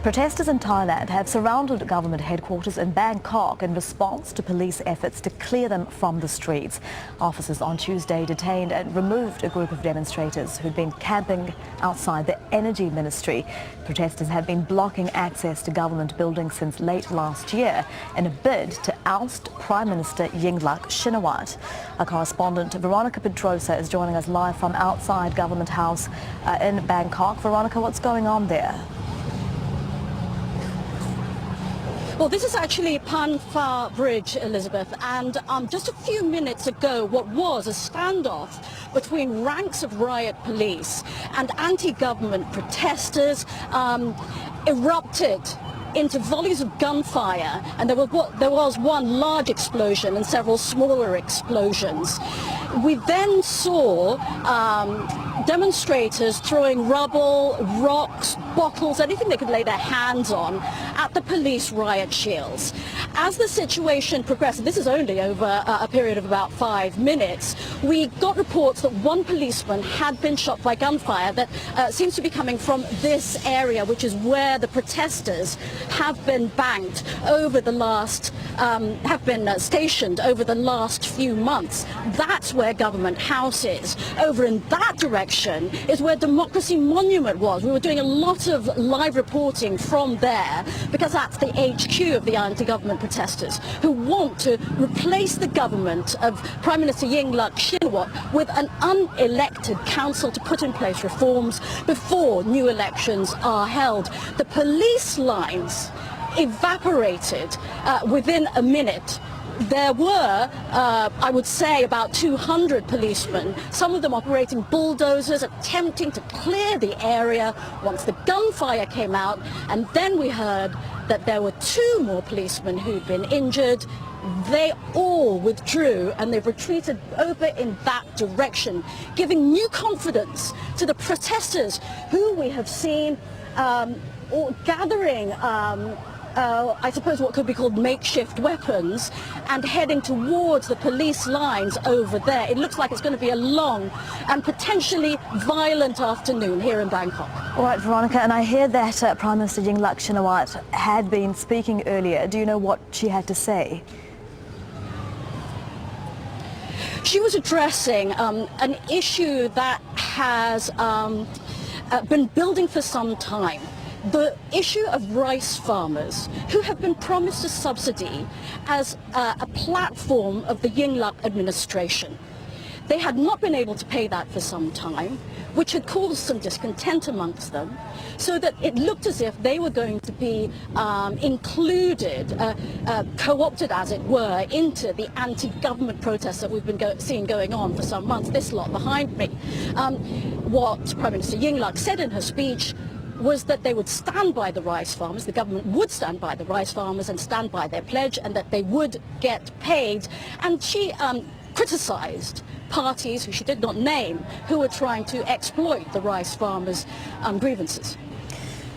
Protesters in Thailand have surrounded government headquarters in Bangkok in response to police efforts to clear them from the streets. Officers on Tuesday detained and removed a group of demonstrators who'd been camping outside the Energy Ministry. Protesters have been blocking access to government buildings since late last year in a bid to oust Prime Minister Yingluck Shinawatra. Our correspondent Veronica Pedrosa is joining us live from outside Government House in Bangkok. Veronica, what's going on there? Well, this is actually Pan Phar Bridge, Elizabeth, and just a few minutes ago, what was a standoff between ranks of riot police and anti-government protesters erupted into volleys of gunfire, and there was one large explosion and several smaller explosions. We then saw demonstrators throwing rubble, rocks, bottles, anything they could lay their hands on at the police riot shields. As the situation progressed, and this is only over a period of about 5 minutes, we got reports that one policeman had been shot by gunfire that seems to be coming from this area, which is where the protesters have been banked over the last, stationed over the last few months. That's where Government House is. Over in that direction is where Democracy Monument was. We were doing a lot of live reporting from there because that's the HQ of the anti-government protesters who want to replace the government of Prime Minister Yingluck Shinawatra with an unelected council to put in place reforms before new elections are held. The police lines evaporated within a minute. There were, I would say, about 200 policemen, some of them operating bulldozers, attempting to clear the area once the gunfire came out. And then we heard that there were 2 more policemen who'd been injured. They all withdrew and they've retreated over in that direction, giving new confidence to the protesters who we have seen gathering I suppose what could be called makeshift weapons and heading towards the police lines over there. It looks like it's going to be a long and potentially violent afternoon here in Bangkok. All right, Veronica, and I hear that Prime Minister Yingluck Shinawatra had been speaking earlier. Do you know what she had to say? She was addressing an issue that has been building for some time. The issue of rice farmers who have been promised a subsidy as a platform of the Yingluck administration. They had not been able to pay that for some time, which had caused some discontent amongst them, so that it looked as if they were going to be included, co-opted as it were, into the anti-government protests that we've been seeing going on for some months. This lot behind me. What Prime Minister Yingluck said in her speech was that they would stand by the rice farmers, the government would stand by the rice farmers and stand by their pledge, and that they would get paid. And she criticised parties who she did not name who were trying to exploit the rice farmers' grievances.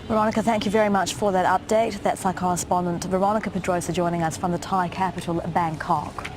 Veronica, thank you very much for that update. That's our correspondent Veronica Pedrosa joining us from the Thai capital, Bangkok.